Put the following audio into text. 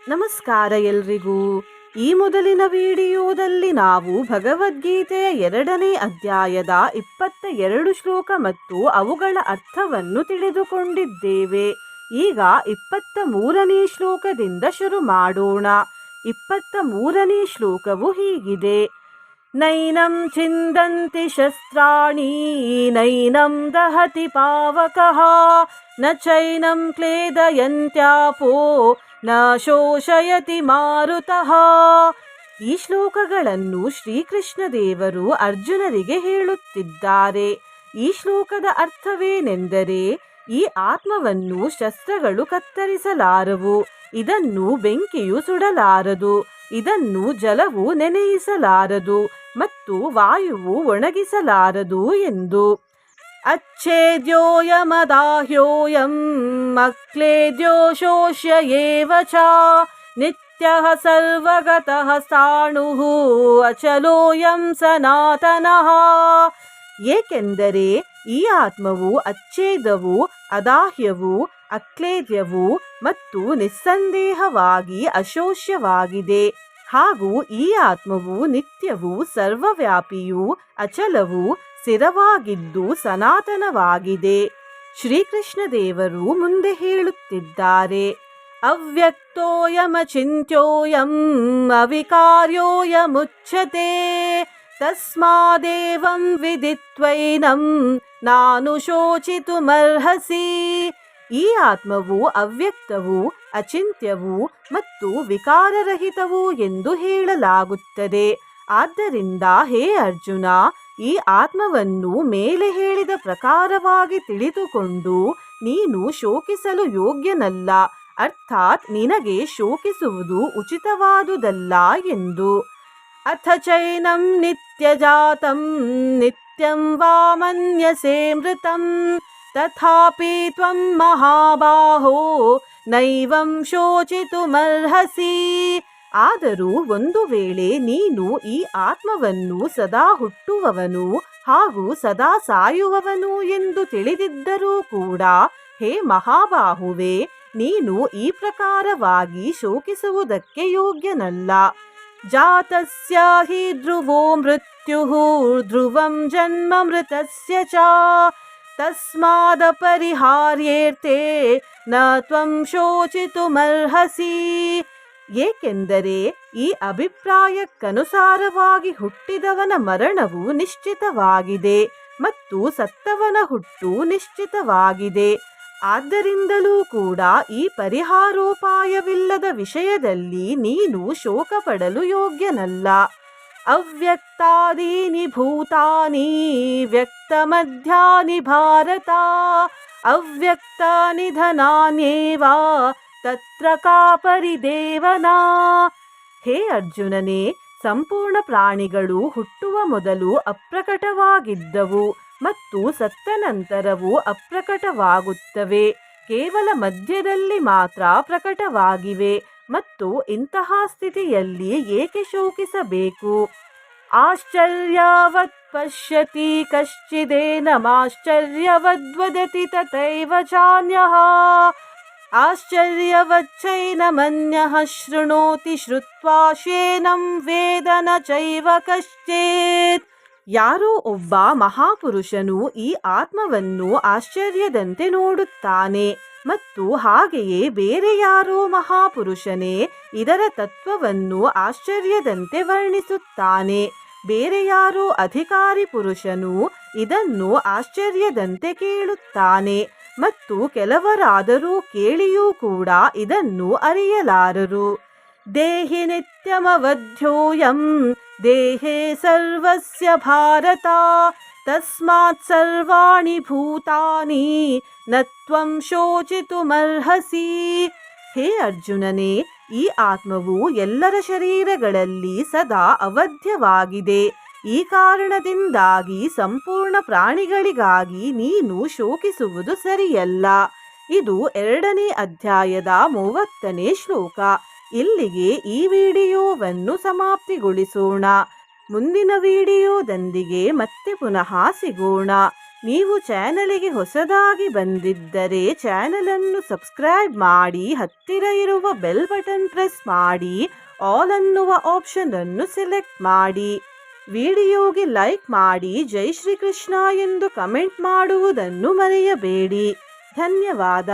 ನಮಸ್ಕಾರ ಎಲ್ರಿಗೂ. ಈ ಮೊದಲಿನ ವಿಡಿಯೋದಲ್ಲಿ ನಾವು ಭಗವದ್ಗೀತೆಯ 2ನೇ ಅಧ್ಯಾಯದ 22 ಶ್ಲೋಕ ಮತ್ತು ಅವುಗಳ ಅರ್ಥವನ್ನು ತಿಳಿದುಕೊಂಡಿದ್ದೇವೆ. ಈಗ 23ನೇ ಶ್ಲೋಕದಿಂದ ಶುರು ಮಾಡೋಣ. 23ನೇ ಶ್ಲೋಕವು ಹೀಗಿದೆ: ನೈನಂ ಛಿಂದಂತಿ ಶಸ್ತ್ರಾಣಿ ನೈನಂ ದಹತಿ ಪಾವಕಃ ನ ಚೈನಂ ಕ್ಲೇದಯಂತ್ಯಾಪೋ ನ ಶೋಷಯತಿ ಮಾರುತಃ. ಈ ಶ್ಲೋಕಗಳನ್ನು ಶ್ರೀಕೃಷ್ಣ ದೇವರು ಅರ್ಜುನರಿಗೆ ಹೇಳುತ್ತಿದ್ದಾರೆ. ಈ ಶ್ಲೋಕದ ಅರ್ಥವೇನೆಂದರೆ, ಈ ಆತ್ಮವನ್ನು ಶಸ್ತ್ರಗಳು ಕತ್ತರಿಸಲಾರವು, ಇದನ್ನು ಬೆಂಕಿಯು ಸುಡಲಾರದು, ಇದನ್ನು ಜಲವು ನೆನೆಯಿಸಲಾರದು ಮತ್ತು ವಾಯುವು ಒಣಗಿಸಲಾರದು ಎಂದು. ಅಚ್ಛೇದ್ಯೋಯಮದಾಹ್ಯೋಯಂ ಅಕ್ಲೇದ್ಯೋ ಶೋಷ್ಯ ಏವ ಚ ನಿತ್ಯಃ ಸರ್ವಗತಃ ಸ್ಥಾಣುಃ ಅಚಲೋಯಂ ಸನಾತನಃ. ಏಕೆಂದರೆ ಈ ಆತ್ಮವು ಅಚ್ಛೇದವು, ಅದಾಹ್ಯವು, ಅಕ್ಲೇದ್ಯವು ಮತ್ತು ನಿಸ್ಸಂದೇಹವಾಗಿ ಅಶೋಷ್ಯವಾಗಿದೆ. ಹಾಗೂ ಈ ಆತ್ಮವು ನಿತ್ಯವೂ ಸರ್ವವ್ಯಾಪಿಯೂ ಅಚಲವೂ ಸ್ಥಿರವಾಗಿದ್ದು ಸನಾತನವಾಗಿದೆ. ಶ್ರೀಕೃಷ್ಣ ದೇವರು ಮುಂದೆ ಹೇಳುತ್ತಿದ್ದಾರೆ: ಅವ್ಯಕ್ತೋಯಮಚಿಂತ್ಯೋಯಂ ಅವಿಕಾರ್ಯೋಯಮುಚ್ಯತೆ ತಸ್ಮಾದೇವಂ ವಿದಿತ್ವೈನಂ ನಾನುಶೋಚಿತುಮರ್ಹಸಿ. ಈ ಆತ್ಮವು ಅವ್ಯಕ್ತವು, ಅಚಿಂತ್ಯವು ಮತ್ತು ವಿಕಾರರಹಿತವು ಎಂದು ಹೇಳಲಾಗುತ್ತದೆ. ಆದ್ದರಿಂದ ಹೇ ಅರ್ಜುನ, ಈ ಆತ್ಮವನ್ನು ಮೇಲೆ ಹೇಳಿದ ಪ್ರಕಾರವಾಗಿ ತಿಳಿದುಕೊಂಡು ನೀನು ಶೋಕಿಸಲು ಯೋಗ್ಯನಲ್ಲ, ಅರ್ಥಾತ್ ನಿನಗೆ ಶೋಕಿಸುವುದು ಉಚಿತವಾದುದಲ್ಲ ಎಂದು. ಅಥ ಚೈನಂ ನಿತ್ಯಜಾತಂ ನಿತ್ಯಂ ವಾ ಮನ್ಯಸೇ ಮೃತಂ ತಥಾಪಿ ತ್ವಂ ಮಹಾಬಾಹೋ ನೈವಂ ಶೋಚಿತುಮರ್ಹಸಿ. ಆದರೂ ಒಂದು ವೇಳೆ ನೀನು ಈ ಆತ್ಮವನ್ನು ಸದಾ ಹುಟ್ಟುವವನು ಹಾಗೂ ಸದಾ ಸಾಯುವವನು ಎಂದು ತಿಳಿದಿದ್ದರೂ ಕೂಡ, ಹೇ ಮಹಾಬಾಹುವೆ, ನೀನು ಈ ಪ್ರಕಾರವಾಗಿ ಶೋಕಿಸುವುದಕ್ಕೆ ಯೋಗ್ಯನಲ್ಲ. ಜಾತಸ್ಯ ಹಿ ಧ್ರುವೋ ಮೃತ್ಯುಃ ಧ್ರುವಂ ಜನ್ಮ ಮೃತಸ್ಯ ಚ ತಸ್ಮಾದಪರಿಹಾರ್ಯೇರ್ಥೇ ನ ತ್ವಂ ಶೋಚಿತುಮರ್ಹಸಿ. ಏಕೆಂದರೆ ಈ ಅಭಿಪ್ರಾಯಕ್ಕನುಸಾರವಾಗಿ ಹುಟ್ಟಿದವನ ಮರಣವು ನಿಶ್ಚಿತವಾಗಿದೆ ಮತ್ತು ಸತ್ತವನ ಹುಟ್ಟು ನಿಶ್ಚಿತವಾಗಿದೆ. ಆದ್ದರಿಂದಲೂ ಕೂಡ ಈ ಪರಿಹಾರೋಪಾಯವಿಲ್ಲದ ವಿಷಯದಲ್ಲಿ ನೀನು ಶೋಕ ಪಡಲು ಯೋಗ್ಯನಲ್ಲ. ಅವ್ಯಕ್ತಾದೀನಿ ಭೂತಾನಿ ವ್ಯಕ್ತಮಧ್ಯಾನಿ ಭಾರತ ಅವ್ಯಕ್ತಾನಿ ಧನಾನ್ಯೇವ ತತ್ರ ಕಾ ಪರಿದೇವನಾ. ಹೇ ಅರ್ಜುನನೇ, ಸಂಪೂರ್ಣ ಪ್ರಾಣಿಗಳು ಹುಟ್ಟುವ ಮೊದಲು ಅಪ್ರಕಟವಾಗಿದ್ದವು ಮತ್ತು ಸತ್ತ ನಂತರವೂ ಅಪ್ರಕಟವಾಗುತ್ತವೆ. ಕೇವಲ ಮಧ್ಯದಲ್ಲಿ ಮಾತ್ರ ಪ್ರಕಟವಾಗಿವೆ ಮತ್ತು ಇಂತಹ ಸ್ಥಿತಿಯಲ್ಲಿ ಏಕೆ ಶೋಕಿಸಬೇಕು? ಆಶ್ಚರ್ಯವತ್ ಪಶ್ಯತಿ ಕಶ್ಚಿದೇನಮಾಶ್ಚರ್ಯವದ್ವದತಿ ತಥೈವ ಚಾನ್ಯಃ ಆಶ್ಚರ್ಯವಚ್ಚೈನಮನ್ಯಃ ಶೃಣೋತಿ ಶ್ರುತ್ವಾ ಶೇನಂ ವೇದ ನ ಚೈವ ಕಶ್ಚಿತ್. ಯಾರೋ ಒಬ್ಬ ಮಹಾಪುರುಷನು ಈ ಆತ್ಮವನ್ನು ಆಶ್ಚರ್ಯದಂತೆ ನೋಡುತ್ತಾನೆ ಮತ್ತು ಹಾಗೆಯೇ ಬೇರೆ ಯಾರೋ ಮಹಾಪುರುಷನೇ ಇದರ ತತ್ವವನ್ನು ಆಶ್ಚರ್ಯದಂತೆ ವರ್ಣಿಸುತ್ತಾನೆ. ಬೇರೆ ಯಾರೋ ಅಧಿಕಾರಿ ಪುರುಷನು ಇದನ್ನು ಆಶ್ಚರ್ಯದಂತೆ ಕೇಳುತ್ತಾನೆ ಮತ್ತು ಕೆಲವರಾದರೂ ಕೇಳಿಯೂ ಕೂಡ ಇದನ್ನು ಅರಿಯಲಾರರು. ದೇಹಿ ನಿತ್ಯಮವಧ್ಯೋಯಂ ದೇಹೇ ಸರ್ವಸ್ಯ ಭಾರತ ತಸ್ಮಾತ್ ಸರ್ವಾಣಿ ಭೂತಾನಿ ನ ತ್ವಂ ಶೋಚಿತುಮರ್ಹಸಿ. ಹೇ ಅರ್ಜುನನೇ, ಈ ಆತ್ಮವು ಎಲ್ಲರ ಶರೀರಗಳಲ್ಲಿ ಸದಾ ಅವಧ್ಯವಾಗಿದೆ. ಈ ಕಾರಣದಿಂದಾಗಿ ಸಂಪೂರ್ಣ ಪ್ರಾಣಿಗಳಿಗಾಗಿ ನೀನು ಶೋಕಿಸುವುದು ಸರಿಯಲ್ಲ. ಇದು 2ನೇ ಅಧ್ಯಾಯದ 30ನೇ ಶ್ಲೋಕ. ಇಲ್ಲಿಗೆ ಈ ವಿಡಿಯೋವನ್ನು ಸಮಾಪ್ತಿಗೊಳಿಸೋಣ. ಮುಂದಿನ ವಿಡಿಯೋದೊಂದಿಗೆ ಮತ್ತೆ ಪುನಃ ಸಿಗೋಣ. ನೀವು ಚಾನಲಿಗೆ ಹೊಸದಾಗಿ ಬಂದಿದ್ದರೆ ಚಾನಲನ್ನು ಸಬ್ಸ್ಕ್ರೈಬ್ ಮಾಡಿ, ಹತ್ತಿರ ಇರುವ ಬೆಲ್ ಬಟನ್ ಪ್ರೆಸ್ ಮಾಡಿ, ಆಲ್ ಅನ್ನುವ ಆಪ್ಷನ್ ಅನ್ನು ಸೆಲೆಕ್ಟ್ ಮಾಡಿ. ವಿಡಿಯೋಗೆ ಲೈಕ್ ಮಾಡಿ, ಜೈ ಶ್ರೀಕೃಷ್ಣ ಎಂದು ಕಮೆಂಟ್ ಮಾಡುವುದನ್ನು ಮರೆಯಬೇಡಿ. ಧನ್ಯವಾದ.